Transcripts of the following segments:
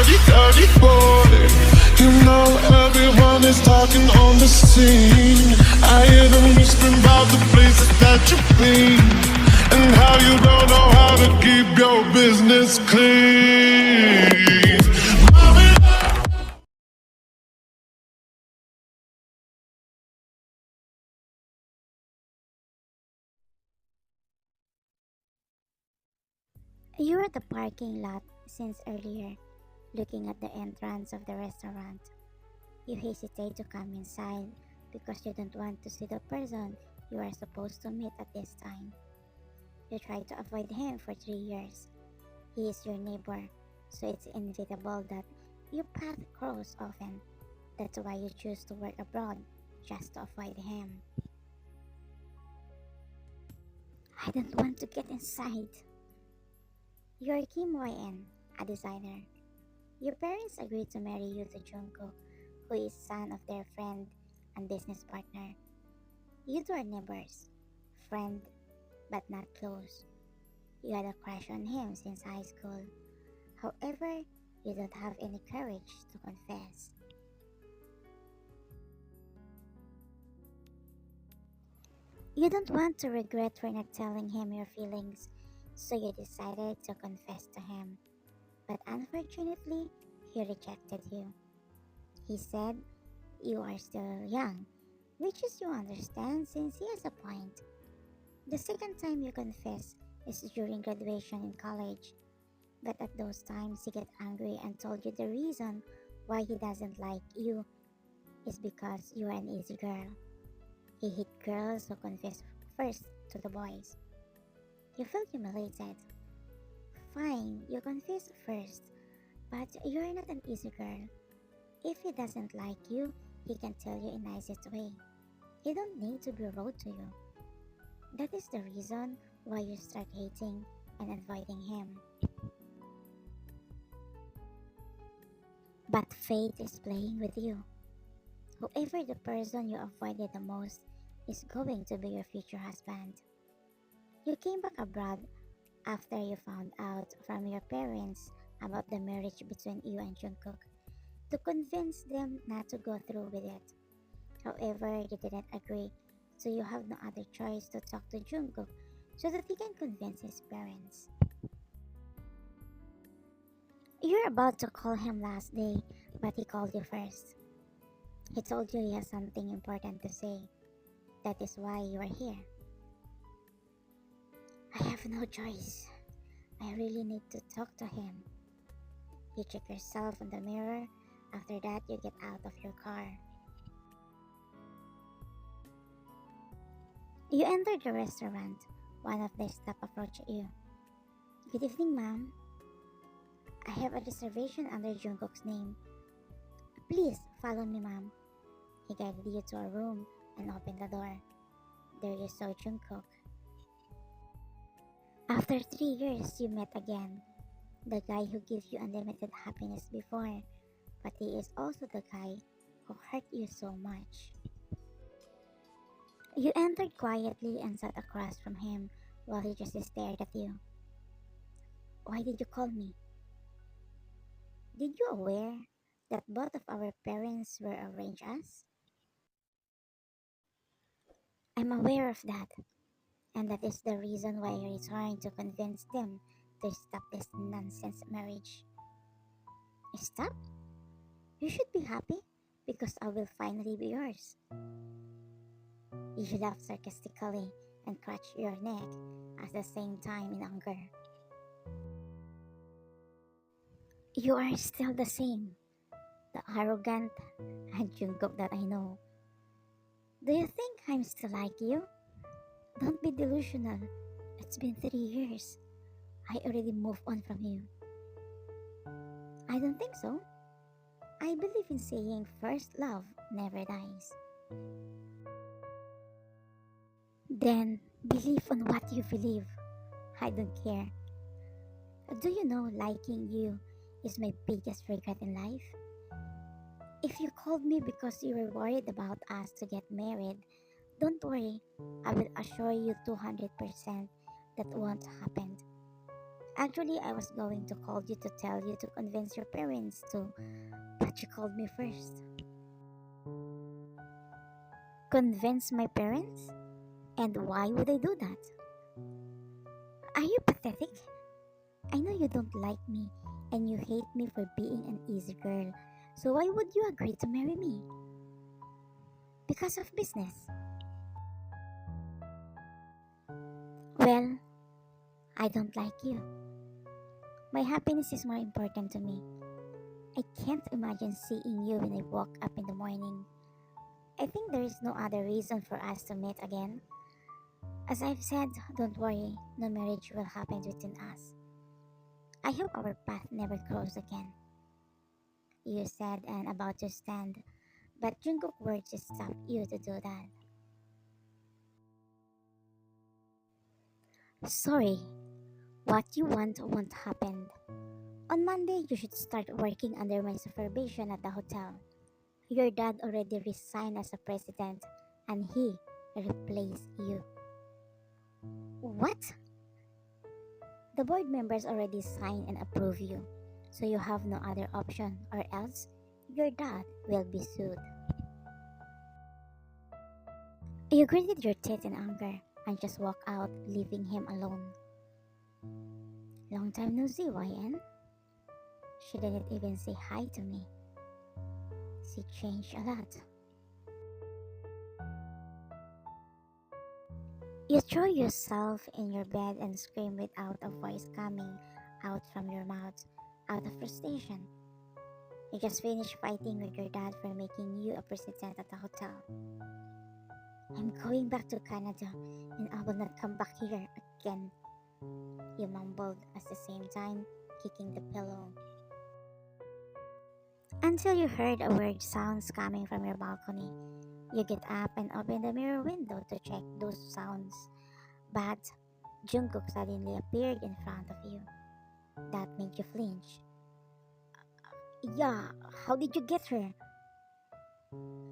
dirty, dirty boy. You know everyone is talking on the scene. I hear them whispering about the places that you've been, and how you don't know how to keep your business clean. Mommy, You're at the parking lot since earlier, looking at the entrance of the restaurant. You hesitate to come inside because you don't want to see the person you are supposed to meet at this time. You try to avoid him for 3 years. He is your neighbor, so it's inevitable that you path cross often. That's why you choose to work abroad, just to avoid him. I don't want to get inside. You're Kim YN, a designer. Your parents agreed to marry you to Jungkook, who is son of their friend and business partner. You two are neighbors, friend, but not close. You had a crush on him since high school. However, you don't have any courage to confess. You don't want to regret for not telling him your feelings, so you decided to confess to him. But unfortunately, he rejected you. He said you are still young, which is you understand since he has a point. The second time you confess is during graduation in college, but at those times he got angry and told you the reason why he doesn't like you is because you are an easy girl. He hit girls who confess first to the boys. You felt humiliated. Fine, you confess first, but you're not an easy girl. If he doesn't like you, he can tell you in nicest way. He don't need to be rude to you. That is the reason why you start hating and avoiding him. But fate is playing with you. Whoever the person you avoided the most is going to be your future husband. You came back abroad after you found out from your parents about the marriage between you and Jungkook to convince them not to go through with it. However, they didn't agree, so you have no other choice to talk to Jungkook so that he can convince his parents. You're about to call him last day, but he called you first. He told you he has something important to say. That is why you are here. I have no choice. I really need to talk to him. You check yourself in the mirror. After that, you get out of your car. You enter the restaurant. One of the staff approached you. Good evening, ma'am. I have a reservation under Jungkook's name. Please follow me, ma'am. He guided you to a room and opened the door. There you saw Jungkook. After 3 years, you met again. The guy who gives you unlimited happiness before, but he is also the guy who hurt you so much. You entered quietly and sat across from him while he just stared at you. Why did you call me? Did you aware that both of our parents were arranged us? I'm aware of that, and that is the reason why I returned to convince them to stop this nonsense marriage. Stop? You should be happy because I will finally be yours. You laughed sarcastically and scratched your neck at the same time in anger. You are still the same, the arrogant and Jungkook that I know. Do you think I'm still like you? Don't be delusional. It's been 3 years. I already moved on from you. I don't think so. I believe in saying first love never dies. Then believe on what you believe. I don't care. Do you know liking you is my biggest regret in life? If you called me because you were worried about us to get married, don't worry. I will assure you 200% that won't happen. Actually, I was going to call you to tell you to convince your parents to, but you called me first. Convince my parents? And why would I do that? Are you pathetic? I know you don't like me and you hate me for being an easy girl. So why would you agree to marry me? Because of business. Well, I don't like you. My happiness is more important to me. I can't imagine seeing you when I woke up in the morning. I think there is no other reason for us to meet again. As I've said, don't worry, no marriage will happen between us. I hope our path never cross again. You said and about to stand, but Jungkook words just stopped you to do that. Sorry, what you want won't happen. On Monday, you should start working under my supervision at the hotel. Your dad already resigned as a president and he replaced you. What? The board members already signed and approve you, so you have no other option or else your dad will be sued. You gritted your teeth in anger and just walked out, leaving him alone. Long time no see, YN. She didn't even say hi to me. She changed a lot. You throw yourself in your bed and scream without a voice coming out from your mouth, out of frustration. You just finished fighting with your dad for making you a president at the hotel. I'm going back to Canada and I will not come back here again, you mumbled at the same time, kicking the pillow. Until you heard a weird sounds coming from your balcony. You get up and open the mirror window to check those sounds. But Jungkook suddenly appeared in front of you. That made you flinch. Yeah, how did you get her?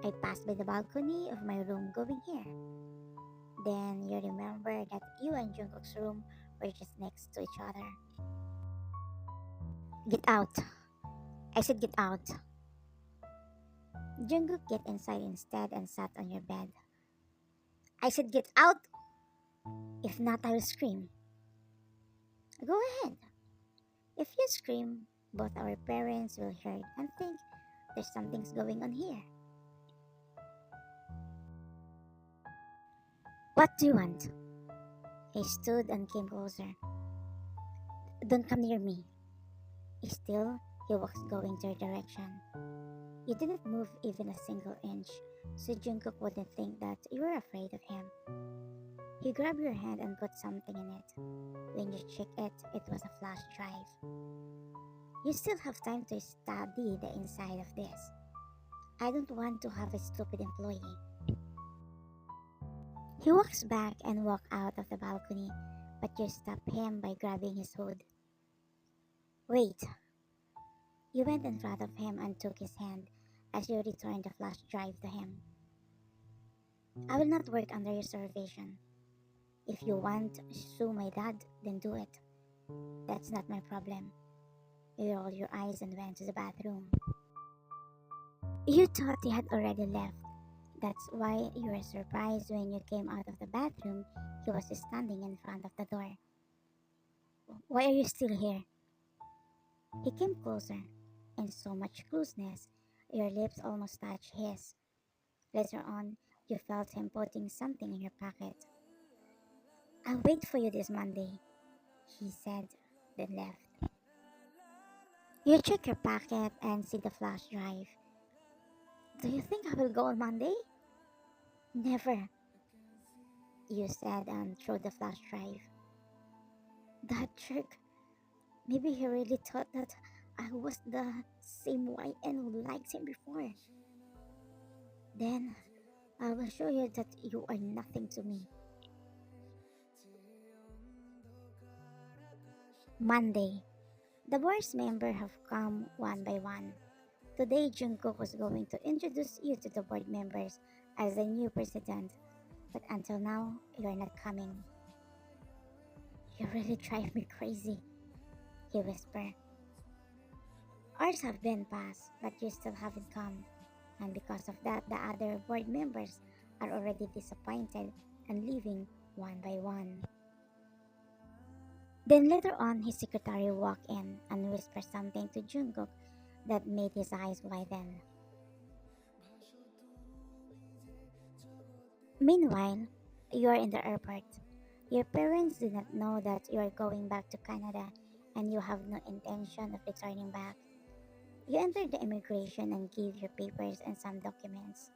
I passed by the balcony of my room going here. Then you remember that you and Jungkook's room were just next to each other. Get out. I said get out. Jungkook get inside instead and sat on your bed. I said get out. If not, I will scream. Go ahead. If you scream, both our parents will hear and think there's something's going on here. What do you want? He stood and came closer. Don't come near me. Still, he walks going to your direction. You didn't move even a single inch, so Jungkook wouldn't think that you were afraid of him. He grabbed your hand and put something in it. When you check it, it was a flash drive. You still have time to study the inside of this. I don't want to have a stupid employee. He walks back and walks out of the balcony, but you stop him by grabbing his hood. Wait. You went in front of him and took his hand as you returned the flash drive to him. I will not work under your supervision. If you want to sue my dad, then do it. That's not my problem. You rolled your eyes and went to the bathroom. You thought he had already left. That's why you were surprised when you came out of the bathroom. He was standing in front of the door. Why are you still here? He came closer, in so much closeness, your lips almost touched his. Later on, you felt him putting something in your pocket. I'll wait for you this Monday, he said, then left. You check your pocket and see the flash drive. Do you think I will go on Monday? Never, you said and threw the flash drive. That jerk. Maybe he really thought that I was the same YN who liked him before. Then I will show you that you are nothing to me. Monday. The board's members have come one by one. Today, Jungkook was going to introduce you to the board members as the new president, but until now, you are not coming. You really drive me crazy. he whispered. Hours have been passed, but you still haven't come. And because of that, the other board members are already disappointed and leaving one by one. Then later on, his secretary walked in and whispered something to Jungkook that made his eyes widen. Meanwhile, you are in the airport. Your parents do not know that you are going back to Canada and you have no intention of returning back. You enter the immigration and give your papers and some documents.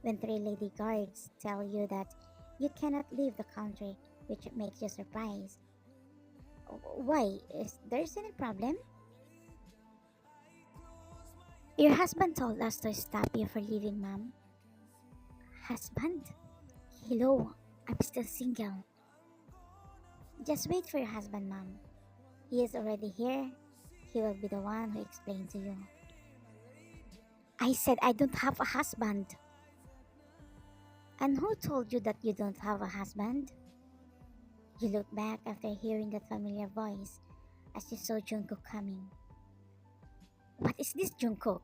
When three lady guards tell you that you cannot leave the country, which makes you surprised. Why? Is there any problem? Your husband told us to stop you for leaving, ma'am. Husband? Hello, I'm still single. Just wait for your husband, ma'am. He is already here. He will be the one who explains to you. I said I don't have a husband. And who told you that you don't have a husband? You looked back after hearing that familiar voice as you saw Jungkook coming. What is this, Jungkook?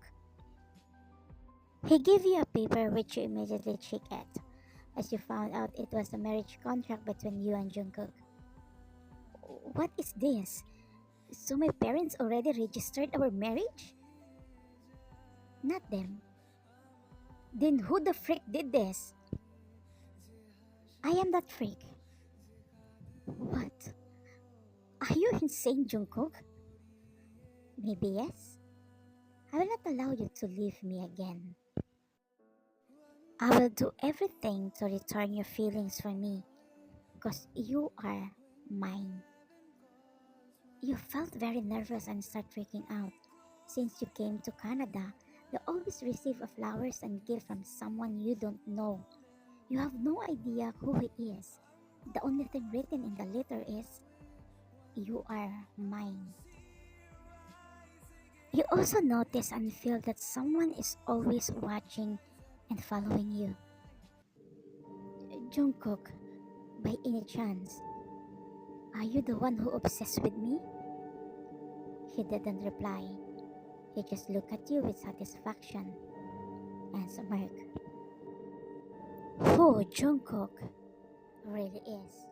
He gave you a paper which you immediately checked at, as you found out it was a marriage contract between you and Jungkook. What is this? So my parents already registered our marriage? Not them. Then who the freak did this? I am that freak. What? Are you insane, Jungkook? Maybe yes. I will not allow you to leave me again. I will do everything to return your feelings for me, because you are mine. You felt very nervous and start freaking out. Since you came to Canada, you always receive a flowers and gift from someone you don't know. You have no idea who he is. The only thing written in the letter is, you are mine. You also notice and feel that someone is always watching and following you. Jungkook, by any chance, are you the one who obsessed with me? He didn't reply. He just looked at you with satisfaction and smirked. Who Jungkook really is.